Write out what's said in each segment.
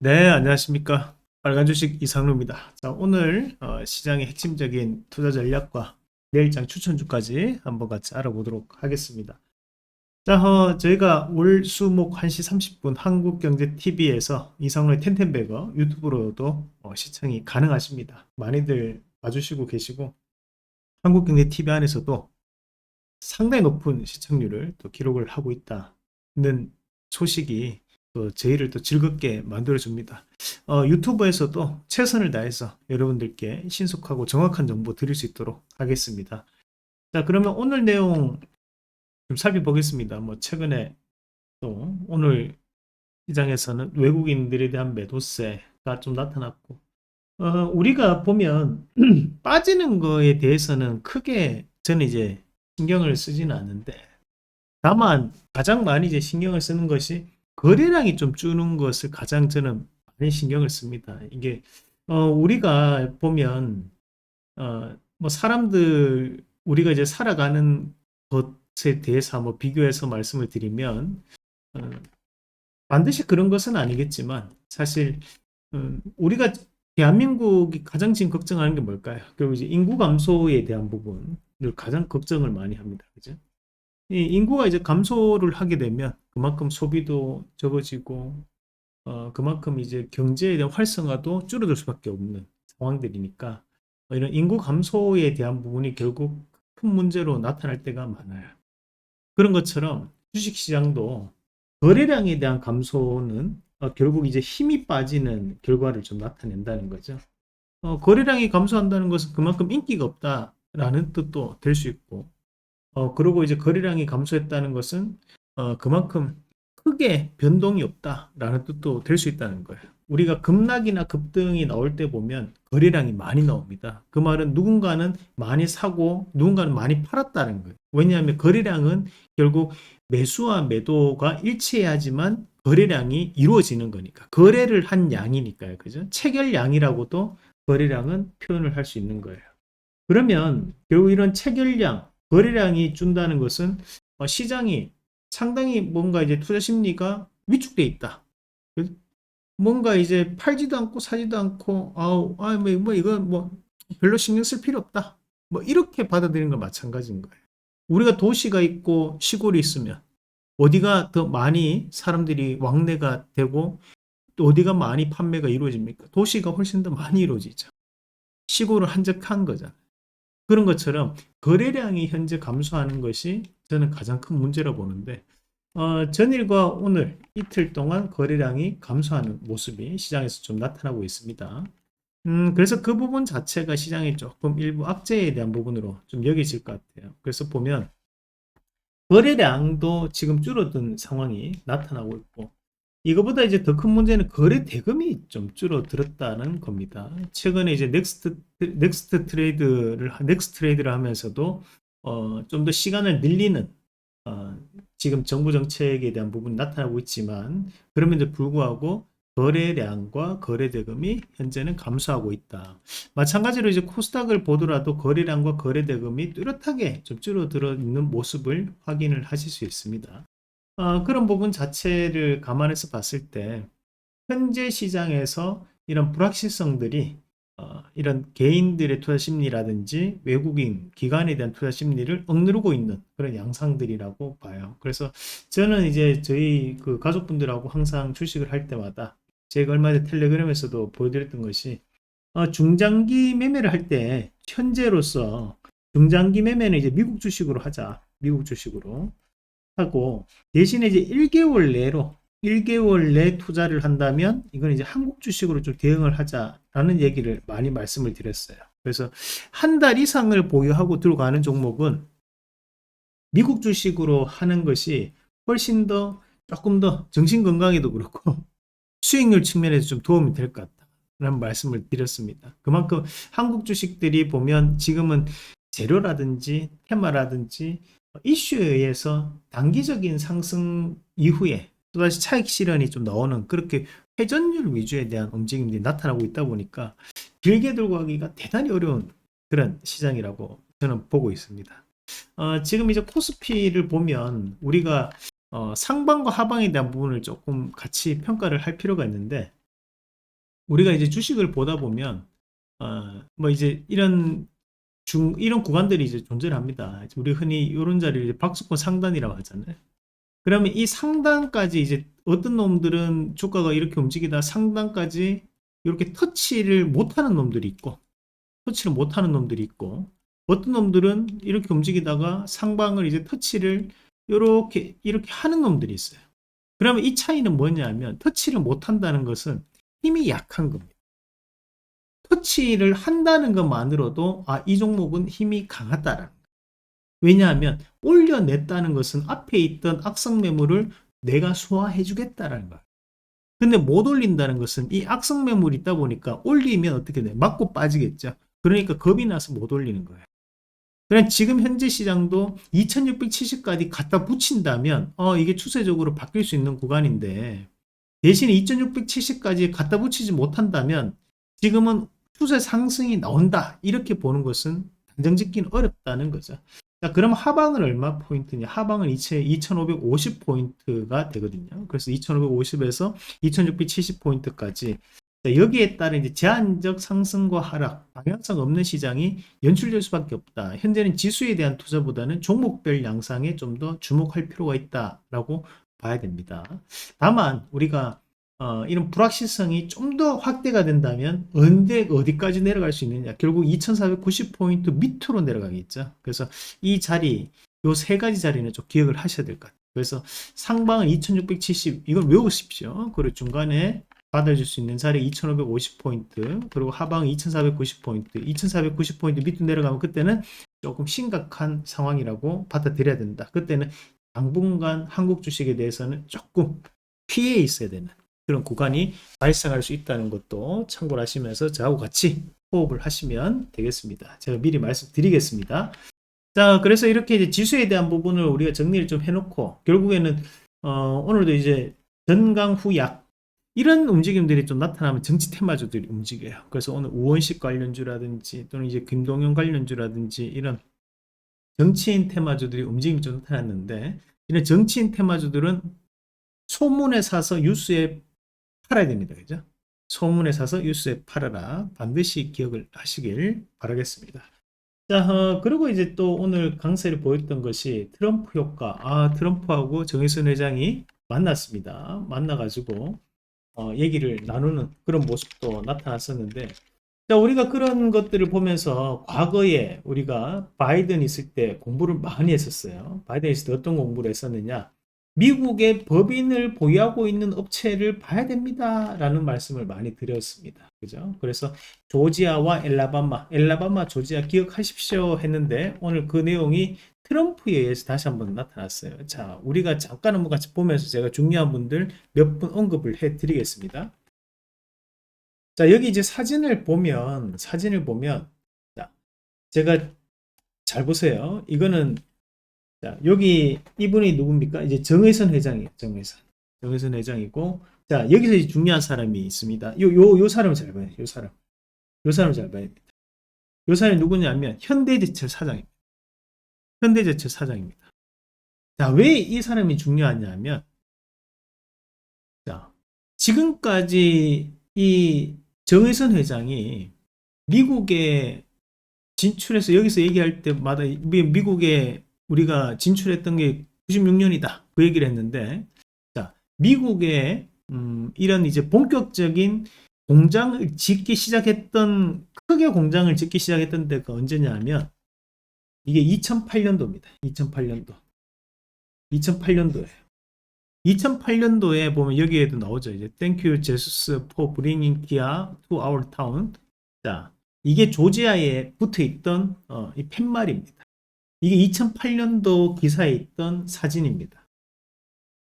네, 안녕하십니까. 빨간 주식 이상루입니다. 자, 오늘 시장의 핵심적인 투자 전략과 내일장 추천주까지 한번 같이 알아보도록 하겠습니다. 자, 저희가 올 수목 1시 30분 한국경제TV에서 이상루의 텐텐베거 유튜브로도 시청이 가능하십니다. 많이들 봐주시고 계시고 한국경제TV 안에서도 상당히 높은 시청률을 또 기록을 하고 있다는 소식이 또 저희를 또 즐겁게 만들어줍니다. 유튜브에서도 최선을 다해서 여러분들께 신속하고 정확한 정보 드릴 수 있도록 하겠습니다. 자, 그러면 오늘 내용 좀 살펴보겠습니다. 뭐 최근에 또 오늘 시장에서는 외국인들에 대한 매도세가 좀 나타났고, 우리가 보면 빠지는 거에 대해서는 크게 저는 이제 신경을 쓰지는 않는데, 다만 가장 많이 이제 신경을 쓰는 것이 거래량이 좀 주는 것을 가장 저는 많이 신경을 씁니다. 이게 우리가 보면 뭐 사람들 우리가 이제 살아가는 것에 대해서 한번 비교해서 말씀을 드리면 어, 반드시 그런 것은 아니겠지만 사실 우리가 대한민국이 가장 지금 걱정하는 게 뭘까요? 결국 이제 인구 감소에 대한 부분을 가장 걱정을 많이 합니다. 그죠? 이 인구가 이제 감소를 하게 되면 그만큼 소비도 적어지고 그만큼 이제 경제에 대한 활성화도 줄어들 수밖에 없는 상황들이니까 이런 인구 감소에 대한 부분이 결국 큰 문제로 나타날 때가 많아요. 그런 것처럼 주식시장도 거래량에 대한 감소는 결국 이제 힘이 빠지는 결과를 좀 나타낸다는 거죠. 거래량이 감소한다는 것은 그만큼 인기가 없다라는 뜻도 될 수 있고 그리고 이제 거래량이 감소했다는 것은 그만큼 크게 변동이 없다라는 뜻도 될 수 있다는 거예요. 우리가 급락이나 급등이 나올 때 보면 거래량이 많이 나옵니다. 그 말은 누군가는 많이 사고 누군가는 많이 팔았다는 거예요. 왜냐하면 거래량은 결국 매수와 매도가 일치해야지만 거래량이 이루어지는 거니까. 거래를 한 양이니까요. 그죠? 체결량이라고도 거래량은 표현을 할 수 있는 거예요. 그러면 결국 이런 체결량, 거래량이 준다는 것은 시장이 상당히 뭔가 이제 투자 심리가 위축돼 있다. 뭔가 이제 팔지도 않고 사지도 않고 뭐 이거 뭐 별로 신경 쓸 필요 없다. 뭐 이렇게 받아들이는 건 마찬가지인 거예요. 우리가 도시가 있고 시골이 있으면 어디가 더 많이 사람들이 왕래가 되고 또 어디가 많이 판매가 이루어집니까? 도시가 훨씬 더 많이 이루어지죠. 시골은 한적한 거잖아요. 그런 것처럼 거래량이 현재 감소하는 것이 저는 가장 큰 문제라고 보는데 전일과 오늘 이틀 동안 거래량이 감소하는 모습이 시장에서 좀 나타나고 있습니다. 그래서 그 부분 자체가 시장이 조금 일부 악재에 대한 부분으로 좀 여겨질 것 같아요. 그래서 보면 거래량도 지금 줄어든 상황이 나타나고 있고 이거보다 이제 더 큰 문제는 거래 대금이 좀 줄어들었다는 겁니다. 최근에 이제 넥스트 트레이드를 하면서도 좀 더 시간을 늘리는 어, 지금 정부 정책에 대한 부분이 나타나고 있지만 그럼에도 불구하고 거래량과 거래 대금이 현재는 감소하고 있다. 마찬가지로 이제 코스닥을 보더라도 거래량과 거래 대금이 뚜렷하게 좀 줄어들어 있는 모습을 확인을 하실 수 있습니다. 그런 부분 자체를 감안해서 봤을 때 현재 시장에서 이런 불확실성들이 이런 개인들의 투자 심리라든지 외국인 기관에 대한 투자 심리를 억누르고 있는 그런 양상들이라고 봐요. 그래서 저는 이제 저희 그 가족분들하고 항상 주식을 할 때마다 제가 얼마 전에 텔레그램에서도 보여드렸던 것이 중장기 매매를 할 때 현재로서 중장기 매매는 이제 미국 주식으로 하자. 미국 주식으로. 하고 대신에 이제 1개월 내로 1개월 내 투자를 한다면 이건 이제 한국 주식으로 좀 대응을 하자라는 얘기를 많이 말씀을 드렸어요. 그래서 한 달 이상을 보유하고 들어가는 종목은 미국 주식으로 하는 것이 훨씬 더 조금 더 정신 건강에도 그렇고 수익률 측면에서 좀 도움이 될 것 같다. 라는 말씀을 드렸습니다. 그만큼 한국 주식들이 보면 지금은 재료라든지 테마라든지 이슈에 의해서 단기적인 상승 이후에 또다시 차익 실현이 좀 나오는 그렇게 회전율 위주에 대한 움직임이 나타나고 있다 보니까 길게 들고 가기가 대단히 어려운 그런 시장이라고 저는 보고 있습니다. 지금 이제 코스피를 보면 우리가 상방과 하방에 대한 부분을 조금 같이 평가를 할 필요가 있는데 우리가 이제 주식을 보다 보면 뭐 이제 이런 구간들이 이제 존재를 합니다. 우리 흔히 이런 자리를 이제 박스권 상단이라고 하잖아요. 그러면 이 상단까지 이제 어떤 놈들은 주가가 이렇게 움직이다 상단까지 이렇게 터치를 못하는 놈들이 있고, 터치를 못하는 놈들이 있고, 어떤 놈들은 이렇게 움직이다가 상방을 이제 터치를 이렇게 하는 놈들이 있어요. 그러면 이 차이는 뭐냐면 터치를 못한다는 것은 힘이 약한 겁니다. 터치를 한다는 것만으로도 이 종목은 힘이 강하다라는 거예요. 왜냐하면 올려냈다는 것은 앞에 있던 악성 매물을 내가 소화해 주겠다라는 거예요. 근데 못 올린다는 것은 이 악성 매물이 있다 보니까 올리면 어떻게 돼? 맞고 빠지겠죠. 그러니까 겁이 나서 못 올리는 거예요. 그냥 지금 현재 시장도 2670까지 갖다 붙인다면 이게 추세적으로 바뀔 수 있는 구간인데, 대신에 2670까지 갖다 붙이지 못한다면 지금은 추세 상승이 나온다 이렇게 보는 것은 단정 짓기는 어렵다는 거죠. 자, 그럼 하방은 얼마 포인트냐? 하방은 2550포인트가 되거든요. 그래서 2550에서 2670포인트까지 여기에 따른 이제 제한적 상승과 하락, 방향성 없는 시장이 연출될 수밖에 없다. 현재는 지수에 대한 투자보다는 종목별 양상에 좀 더 주목할 필요가 있다라고 봐야 됩니다. 다만 우리가 이런 불확실성이 좀 더 확대가 된다면 언제 어디까지 내려갈 수 있느냐? 결국 2490포인트 밑으로 내려가겠죠. 그래서 이 자리, 요 세 가지 자리는 좀 기억을 하셔야 될 것 같아요. 그래서 상방은 2670, 이걸 외우십시오. 그리고 중간에 받아줄 수 있는 자리 2550포인트, 그리고 하방 2490포인트, 2490포인트 밑으로 내려가면 그때는 조금 심각한 상황이라고 받아들여야 된다. 그때는 당분간 한국 주식에 대해서는 조금 피해 있어야 되는 그런 구간이 발생할 수 있다는 것도 참고를 하시면서 저하고 같이 호흡을 하시면 되겠습니다. 제가 미리 말씀드리겠습니다. 자, 그래서 이렇게 이제 지수에 대한 부분을 우리가 정리를 좀 해놓고, 결국에는 오늘도 이제 전강후약 이런 움직임들이 좀 나타나면 정치 테마주들이 움직여요. 그래서 오늘 우원식 관련주라든지 또는 이제 김동연 관련주라든지 이런 정치인 테마주들이 움직임이 좀 나타났는데, 이런 정치인 테마주들은 소문에 사서 뉴스에 팔아야 됩니다. 그죠? 소문에 사서 뉴스에 팔아라. 반드시 기억을 하시길 바라겠습니다. 자, 그리고 이제 또 오늘 강세를 보였던 것이 트럼프 효과. 트럼프하고 정의선 회장이 만났습니다. 만나가지고 얘기를 나누는 그런 모습도 나타났었는데, 자, 우리가 그런 것들을 보면서 과거에 우리가 바이든 있을 때 공부를 많이 했었어요. 바이든 있을 때 어떤 공부를 했었느냐? 미국의 법인을 보유하고 있는 업체를 봐야 됩니다. 라는 말씀을 많이 드렸습니다. 그죠? 그래서 조지아와 엘라바마, 조지아 기억하십시오 했는데 오늘 그 내용이 트럼프에 의해서 다시 한번 나타났어요. 자, 우리가 잠깐 한번 같이 보면서 제가 중요한 분들 몇 분 언급을 해 드리겠습니다. 자, 여기 이제 사진을 보면, 자, 제가 잘 보세요. 이거는, 자, 여기 이분이 누굽니까? 이제 정의선 회장이에요. 정의선 회장이고, 자, 여기서 이제 중요한 사람이 있습니다. 요 사람을 잘 봐요. 요 사람을 잘 봐야 됩니다. 요 사람이 누구냐면, 현대제철 사장입니다. 현대제철 사장입니다. 자, 왜 이 사람이 중요하냐면, 자, 지금까지 이 정의선 회장이 미국에 진출해서 여기서 얘기할 때마다 미국에 우리가 진출했던 게 96년이다. 그 얘기를 했는데, 자, 미국에 이런 이제 본격적인 공장을 짓기 시작했던, 크게 공장을 짓기 시작했던 데가 언제냐면 이게 2008년도입니다. 2008년도예요. 2008년도에 보면 여기에도 나오죠. 이제 Thank you Jesus for bringing Kia to our town. 자, 이게 조지아에 붙어 있던 이 팻말입니다. 이게 2008년도 기사에 있던 사진입니다.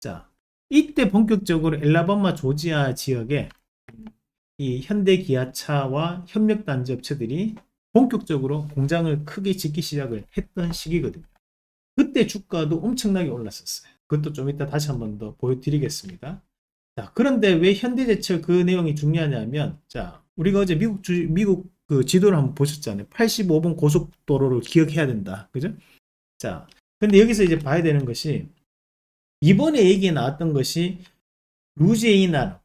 자, 이때 본격적으로 엘라바마 조지아 지역에 이 현대 기아차와 협력 단지 업체들이 본격적으로 공장을 크게 짓기 시작을 했던 시기거든요. 그때 주가도 엄청나게 올랐었어요. 그것도 좀 이따 다시 한번 더 보여드리겠습니다. 자, 그런데 왜 현대제철 그 내용이 중요하냐면, 자, 우리가 어제 미국 그 지도를 한번 보셨잖아요. 85번 고속도로를 기억해야 된다. 그죠? 자, 근데 여기서 이제 봐야 되는 것이, 이번에 얘기에 나왔던 것이 루지애나,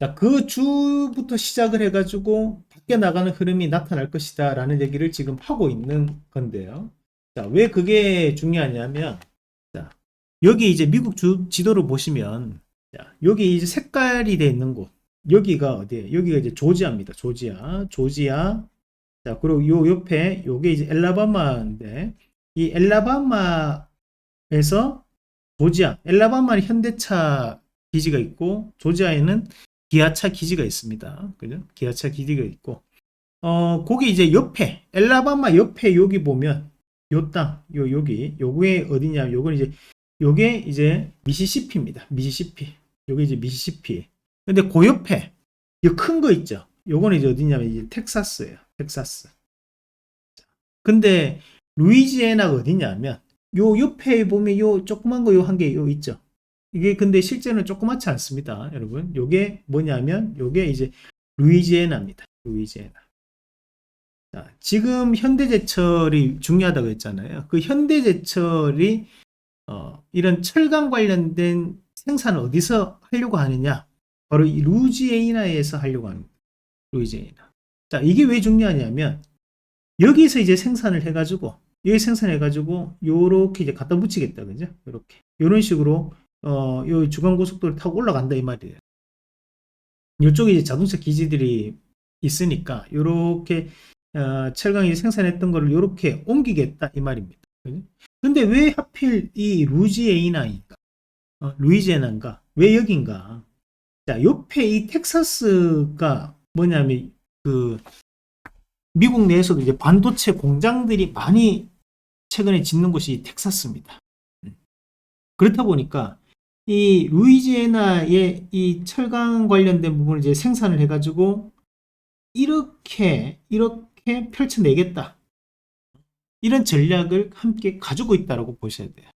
자, 그 주부터 시작을 해가지고 밖에 나가는 흐름이 나타날 것이다 라는 얘기를 지금 하고 있는 건데요. 자, 왜 그게 중요하냐면, 자, 여기 이제 미국 지도를 보시면, 자, 여기 이제 색깔이 되어 있는 곳, 여기가 어디예요? 여기가 이제 조지아입니다. 조지아. 자, 그리고 요 옆에 요게 이제 엘라바마인데, 이 엘라바마에서 조지아, 엘라바마는 현대차 기지가 있고, 조지아에는 기아차 기지가 있습니다. 그죠? 기아차 기지가 있고, 거기 이제 옆에, 엘라바마 옆에 여기 보면, 요 땅, 여기, 요게 어디냐, 요건 이제, 요게 이제 미시시피입니다. 미시시피. 요게 이제 미시시피. 근데 그 옆에, 요 큰 거 있죠? 요거는 이제 어디냐면, 이제 텍사스예요. 텍사스. 근데, 루이지애나가 어디냐면, 요 옆에 보면 요 조그만 거 요 한 개 요 있죠? 이게 근데 실제는 조그맣지 않습니다, 여러분. 요게 뭐냐면, 요게 이제 루이지애나입니다. 루이지애나. 자, 지금 현대제철이 중요하다고 했잖아요. 그 현대제철이 이런 철강 관련된 생산을 어디서 하려고 하느냐? 바로 이 루이지애나에서 하려고 합니다. 루이지애나. 자, 이게 왜 중요하냐면 여기서 이제 생산을 해가지고 여기 생산해가지고 요렇게 이제 갖다 붙이겠다, 그죠? 요렇게 요런 식으로 요 주간고속도를 타고 올라간다 이 말이에요. 이쪽에 이제 자동차 기지들이 있으니까 요렇게 철강이 생산했던 거를 요렇게 옮기겠다 이 말입니다. 그죠? 근데 왜 하필 이 루이지애나인가? 루이지애나인가? 왜 여긴가? 자, 옆에 이 텍사스가 뭐냐면 그 미국 내에서도 이제 반도체 공장들이 많이 최근에 짓는 곳이 텍사스입니다. 그렇다 보니까 이 루이지애나의 이 철강 관련된 부분을 이제 생산을 해가지고 이렇게 펼쳐내겠다. 이런 전략을 함께 가지고 있다고 보셔야 돼요.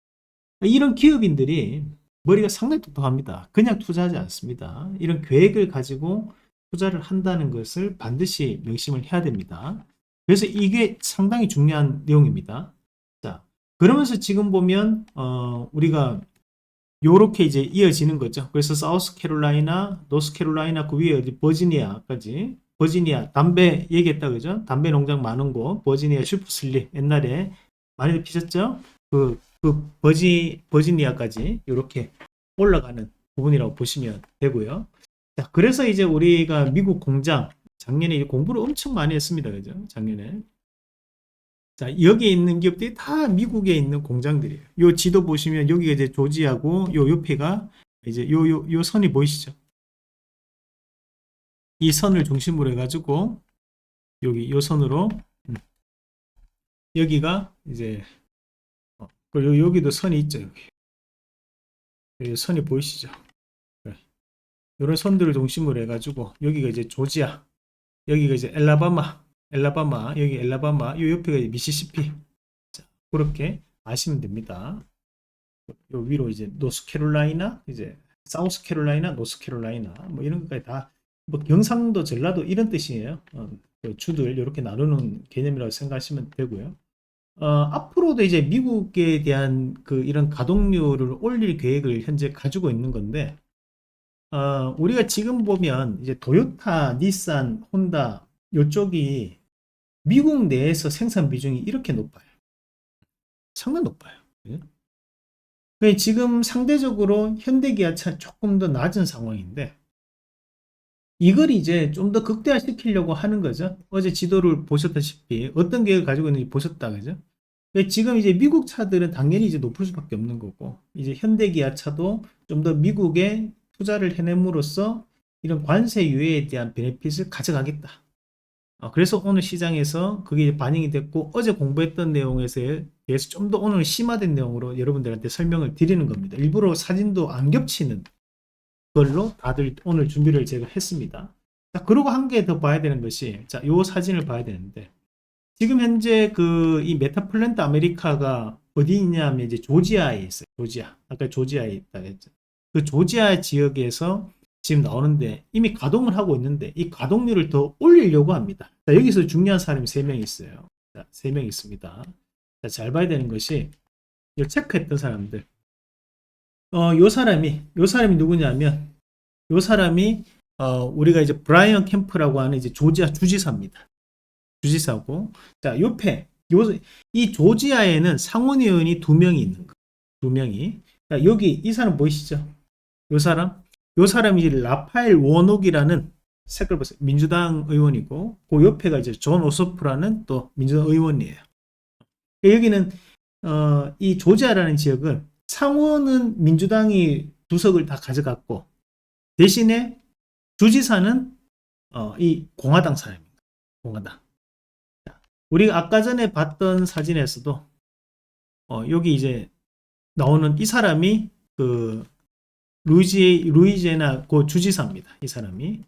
이런 기업인들이 머리가 상당히 똑똑합니다. 그냥 투자하지 않습니다. 이런 계획을 가지고 투자를 한다는 것을 반드시 명심을 해야 됩니다. 그래서 이게 상당히 중요한 내용입니다. 자, 그러면서 지금 보면 우리가 요렇게 이제 이어지는 거죠. 그래서 사우스캐롤라이나, 노스캐롤라이나 그 위에 어디 버지니아까지, 버지니아 담배 얘기했다 그죠? 담배 농장 많은 곳, 버지니아 슈퍼슬립 옛날에 많이들 피셨죠? 버지니아까지 이렇게 올라가는 부분이라고 보시면 되고요. 자, 그래서 이제 우리가 미국 공장 작년에 공부를 엄청 많이 했습니다. 그죠? 작년에. 자, 여기에 있는 기업들이 다 미국에 있는 공장들이에요. 요 지도 보시면 여기가 이제 조지아고 요 옆에가 이제 요 선이 보이시죠? 이 선을 중심으로 해가지고 여기 요 선으로 여기가 이제 그리고 여기도 선이 있죠. 여기 선이 보이시죠? 이런 선들을 중심으로 해가지고 여기가 이제 조지아, 여기가 이제 엘라바마, 여기 엘라바마, 요 옆에가 이제 미시시피. 자, 그렇게 아시면 됩니다. 요 위로 이제 노스캐롤라이나, 이제 사우스캐롤라이나, 노스캐롤라이나 뭐 이런 것까지 다 뭐 경상도, 전라도 이런 뜻이에요. 그 주들 이렇게 나누는 개념이라고 생각하시면 되고요. 앞으로도 이제 미국에 대한 그 이런 가동률을 올릴 계획을 현재 가지고 있는 건데, 우리가 지금 보면 이제 도요타, 닛산, 혼다 요쪽이 미국 내에서 생산 비중이 이렇게 높아요. 상당히 높아요. 예? 지금 상대적으로 현대기아차 조금 더 낮은 상황인데 이걸 이제 좀 더 극대화시키려고 하는 거죠. 어제 지도를 보셨다시피 어떤 계획을 가지고 있는지 보셨다, 그죠? 지금 이제 미국 차들은 당연히 이제 높을 수밖에 없는 거고, 이제 현대기아차도 좀 더 미국에 투자를 해냄으로써 이런 관세 유예에 대한 베네핏을 가져가겠다. 그래서 오늘 시장에서 그게 반영이 됐고, 어제 공부했던 내용에서 대해서 좀 더 오늘 심화된 내용으로 여러분들한테 설명을 드리는 겁니다. 일부러 사진도 안 겹치는 걸로 다들 오늘 준비를 제가 했습니다. 자, 그리고 한 개 더 봐야 되는 것이, 자, 요 사진을 봐야 되는데, 지금 현재 이 메타플랜트 아메리카가 어디 있냐면 이제 조지아에 있어요. 조지아. 아까 조지아에 있다 했죠. 그 조지아 지역에서 지금 나오는데 이미 가동을 하고 있는데 이 가동률을 더 올리려고 합니다. 자, 여기서 중요한 사람이 3명 있어요. 자, 3명 있습니다. 자, 잘 봐야 되는 것이 이 체크했던 사람들. 요 사람이 누구냐면 요 사람이 우리가 이제 브라이언 캠프라고 하는 이제 조지아 주지사입니다. 주지사고, 자, 이 조지아에는 상원 의원이 2명이 있는 거예요. 2명이. 자, 여기 이 사람 보이시죠? 요 사람? 요 사람이 이제 라파엘 워녹이라는 색깔 보세요. 민주당 의원이고, 그 옆에가 이제 존 오소프라는 또 민주당 의원이에요. 여기는 이 조지아라는 지역은 상원은 민주당이 2석을 다 가져갔고, 대신에 주지사는 이 공화당 사람입니다. 공화당. 우리가 아까 전에 봤던 사진에서도 여기 이제 나오는 이 사람이 그 루이지애나 그 주지사입니다. 이 사람이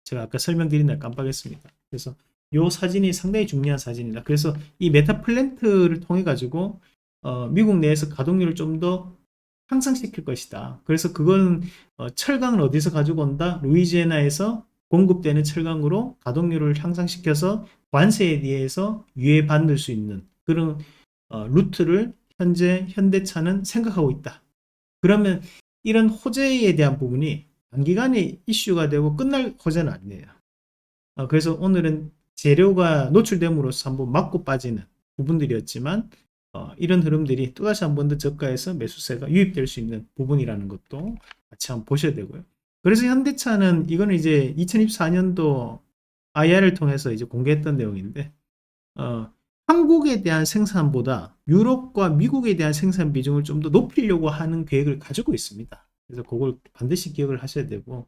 제가 아까 설명드린 날 깜빡했습니다. 그래서 이 사진이 상당히 중요한 사진이다. 그래서 이 메타 플랜트를 통해 가지고 미국 내에서 가동률을 좀 더 향상시킬 것이다. 그래서 그건 철강을 어디서 가지고 온다? 루이지애나에서 공급되는 철강으로 가동률을 향상시켜서 관세에 대해서 유예받을 수 있는 그런 루트를 현재 현대차는 생각하고 있다. 그러면 이런 호재에 대한 부분이 단기간에 이슈가 되고 끝날 호재는 아니에요. 그래서 오늘은 재료가 노출됨으로써 한번 맞고 빠지는 부분들이었지만 이런 흐름들이 또다시 한 번 더 저가에서 매수세가 유입될 수 있는 부분이라는 것도 같이 한번 보셔야 되고요. 그래서 현대차는 이거는 이제 2024년도 IR을 통해서 이제 공개했던 내용인데 한국에 대한 생산보다 유럽과 미국에 대한 생산 비중을 좀 더 높이려고 하는 계획을 가지고 있습니다. 그래서 그걸 반드시 기억을 하셔야 되고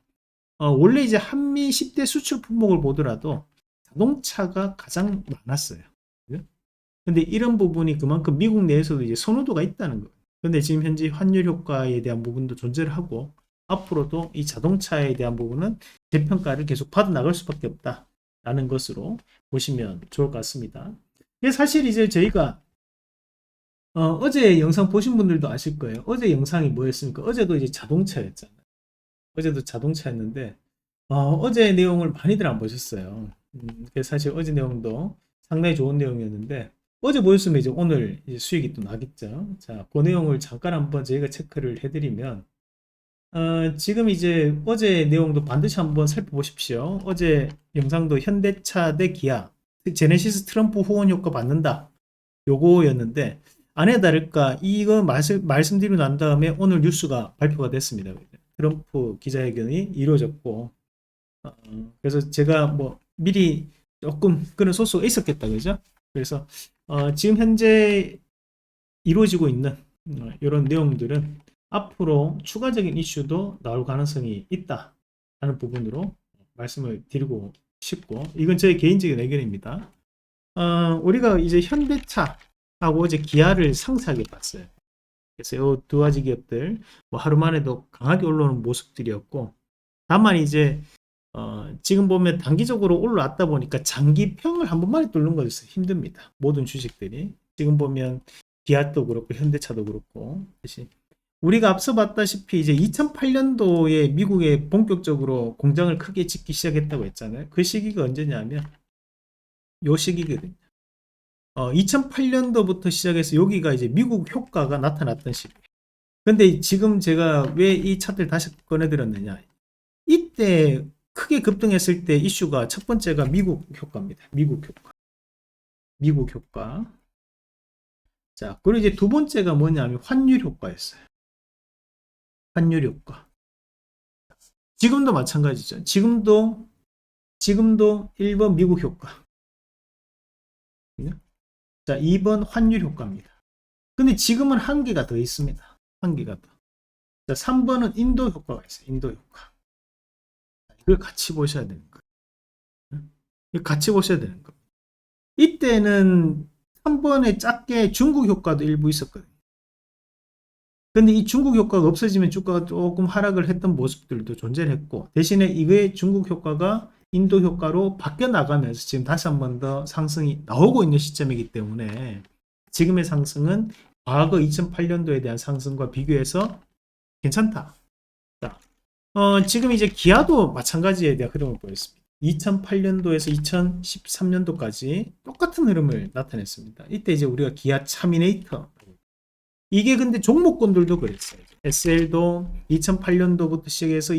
원래 이제 한미 10대 수출 품목을 보더라도 자동차가 가장 많았어요. 근데 이런 부분이 그만큼 미국 내에서도 이제 선호도가 있다는 거예요. 근데 지금 현재 환율 효과에 대한 부분도 존재를 하고 앞으로도 이 자동차에 대한 부분은 재평가를 계속 받아나갈 수밖에 없다라는 것으로 보시면 좋을 것 같습니다. 사실 이제 저희가 어제 영상 보신 분들도 아실 거예요. 어제 영상이 뭐였습니까? 어제도 이제 자동차였잖아요. 어제도 자동차였는데 어제 내용을 많이들 안 보셨어요. 그래서 사실 어제 내용도 상당히 좋은 내용이었는데 어제 보였으면 이제 오늘 이제 수익이 또 나겠죠. 자, 그 내용을 잠깐 한번 저희가 체크를 해드리면 지금 이제 어제 내용도 반드시 한번 살펴보십시오. 어제 영상도 현대차 대 기아 제네시스 트럼프 후원 효과 받는다 요거였는데 아니나 다를까 이거 말씀드리고 난 다음에 오늘 뉴스가 발표가 됐습니다. 트럼프 기자회견이 이루어졌고 그래서 제가 뭐 미리 조금 그런 소스가 있었겠다 그죠? 그래서 지금 현재 이루어지고 있는 이런 내용들은 앞으로 추가적인 이슈도 나올 가능성이 있다 하는 부분으로 말씀을 드리고 싶고 이건 제 개인적인 의견입니다. 우리가 이제 현대차하고 어제 기아를 상세하게 봤어요. 그래서 이 두 가지 기업들 뭐 하루 만에도 강하게 올라오는 모습들이었고 다만 이제 지금 보면 단기적으로 올라왔다 보니까 장기평을 한 번만에 뚫는 것이 힘듭니다. 모든 주식들이 지금 보면 기아도 그렇고 현대차도 그렇고 우리가 앞서 봤다시피 이제 2008년도에 미국에 본격적으로 공장을 크게 짓기 시작했다고 했잖아요. 그 시기가 언제냐면 요 시기거든요. 2008년도부터 시작해서 여기가 이제 미국 효과가 나타났던 시기. 근데 지금 제가 왜 이 차트를 다시 꺼내들었느냐. 이때 크게 급등했을 때 이슈가 첫 번째가 미국 효과입니다. 미국 효과. 미국 효과. 자, 그리고 이제 두 번째가 뭐냐면 환율 효과였어요. 환율 효과. 지금도 마찬가지죠. 지금도 1번 미국 효과. 자, 2번 환율 효과입니다. 근데 지금은 한 개가 더 있습니다. 한 개가 더. 자, 3번은 인도 효과가 있어요. 인도 효과. 이걸 같이 보셔야 되는 거예요. 이걸 같이 보셔야 되는 거예요. 이때는 3번에 작게 중국 효과도 일부 있었거든요. 근데 이 중국 효과가 없어지면 주가가 조금 하락을 했던 모습들도 존재했고 대신에 이거의 중국 효과가 인도 효과로 바뀌어 나가면서 지금 다시 한 번 더 상승이 나오고 있는 시점이기 때문에 지금의 상승은 과거 2008년도에 대한 상승과 비교해서 괜찮다. 자, 지금 이제 기아도 마찬가지에 대한 흐름을 보였습니다. 2008년도에서 2013년도까지 똑같은 흐름을 나타냈습니다. 이때 이제 우리가 기아 차미네이터 이게 근데 종목군들도 그랬어요. SL도 2008년도부터 시작해서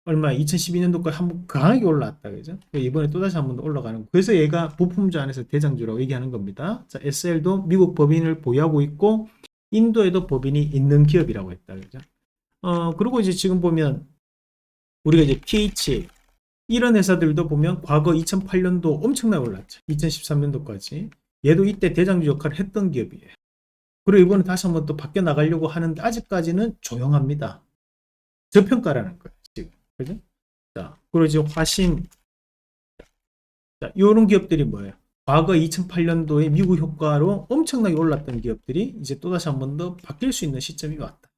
얼마 2012년도까지 한번 강하게 올라왔다 그죠? 이번에 또다시 한 번 더 올라가는 거. 그래서 얘가 부품주 안에서 대장주라고 얘기하는 겁니다. 자, SL도 미국 법인을 보유하고 있고 인도에도 법인이 있는 기업이라고 했다 그죠? 그리고 이제 지금 보면 우리가 이제 PH 이런 회사들도 보면 과거 2008년도 엄청나게 올랐죠. 2013년도까지. 얘도 이때 대장주 역할을 했던 기업이에요. 그리고 이번에 다시 한번 또 바뀌어 나가려고 하는데 아직까지는 조용합니다. 저평가라는 거예요. 지금. 그죠? 자, 그리고 이제 화신. 자, 이런 기업들이 뭐예요? 과거 2008년도에 미국 효과로 엄청나게 올랐던 기업들이 이제 또다시 한 번 더 바뀔 수 있는 시점이 왔다.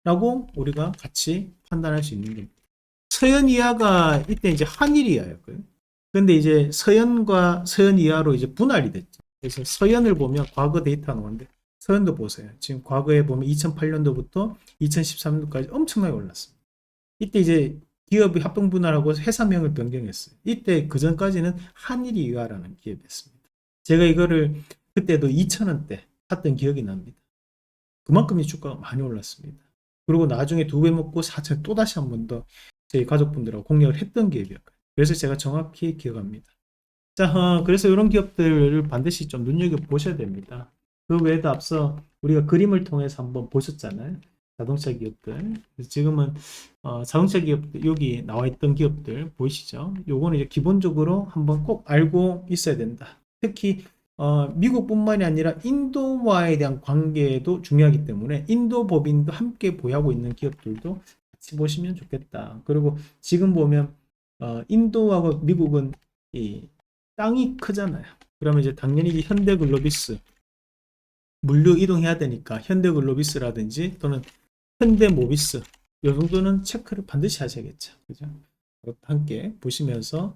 라고 우리가 같이 판단할 수 있는 겁니다. 서현 이하가 이때 이제 한일 이하였고요. 근데 이제 서현과 서현 이하로 이제 분할이 됐죠. 그래서 서현을 보면 과거 데이터가 나오는데 서현도 보세요. 지금 과거에 보면 2008년도부터 2013년도까지 엄청나게 올랐습니다. 이때 이제 기업이 합동 분할하고 회사명을 변경했어요. 이때 그 전까지는 한일 이하라는 기업이었습니다. 제가 이거를 그때도 2,000원대 샀던 기억이 납니다. 그만큼 이 주가가 많이 올랐습니다. 그리고 나중에 2배 먹고 4,000원 또다시 한 번 더 저희 가족분들하고 공략을 했던 기업이었거든요. 그래서 제가 정확히 기억합니다. 자, 그래서 이런 기업들을 반드시 좀 눈여겨보셔야 됩니다. 그 외에도 앞서 우리가 그림을 통해서 한번 보셨잖아요. 자동차 기업들. 그래서 지금은 자동차 기업들, 여기 나와 있던 기업들 보이시죠? 요거는 이제 기본적으로 한번 꼭 알고 있어야 된다. 특히 미국뿐만이 아니라 인도와에 대한 관계도 중요하기 때문에 인도 법인도 함께 보유하고 있는 기업들도 같이 보시면 좋겠다. 그리고 지금 보면 인도하고 미국은 이 땅이 크잖아요. 그러면 이제 당연히 현대글로비스 물류 이동해야 되니까 현대글로비스라든지 또는 현대모비스 이 정도는 체크를 반드시 하셔야겠죠. 그죠? 함께 보시면서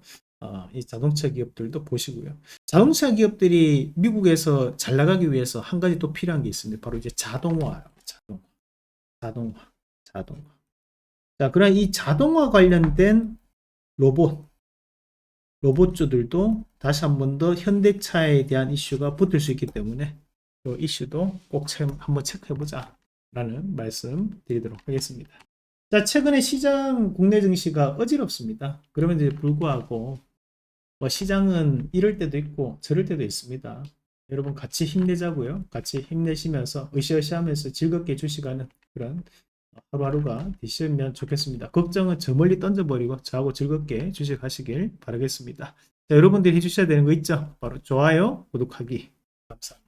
이 자동차 기업들도 보시고요. 자동차 기업들이 미국에서 잘 나가기 위해서 한 가지 또 필요한 게 있습니다. 바로 이제 자동화예요. 자동화. 자, 그럼 이 자동화 관련된 로봇주들도 다시 한 번 더 현대차에 대한 이슈가 붙을 수 있기 때문에 이 이슈도 꼭 한번 체크해보자 라는 말씀 드리도록 하겠습니다. 자, 최근에 시장 국내 증시가 어지럽습니다. 그럼에도 불구하고 시장은 이럴 때도 있고 저럴 때도 있습니다. 여러분 같이 힘내자고요. 같이 힘내시면서 으쌰으쌰하면서 즐겁게 주식하는 그런 하루하루가 되시면 좋겠습니다. 걱정은 저 멀리 던져버리고 저하고 즐겁게 주식하시길 바라겠습니다. 자, 여러분들이 해주셔야 되는 거 있죠? 바로 좋아요, 구독하기. 감사합니다.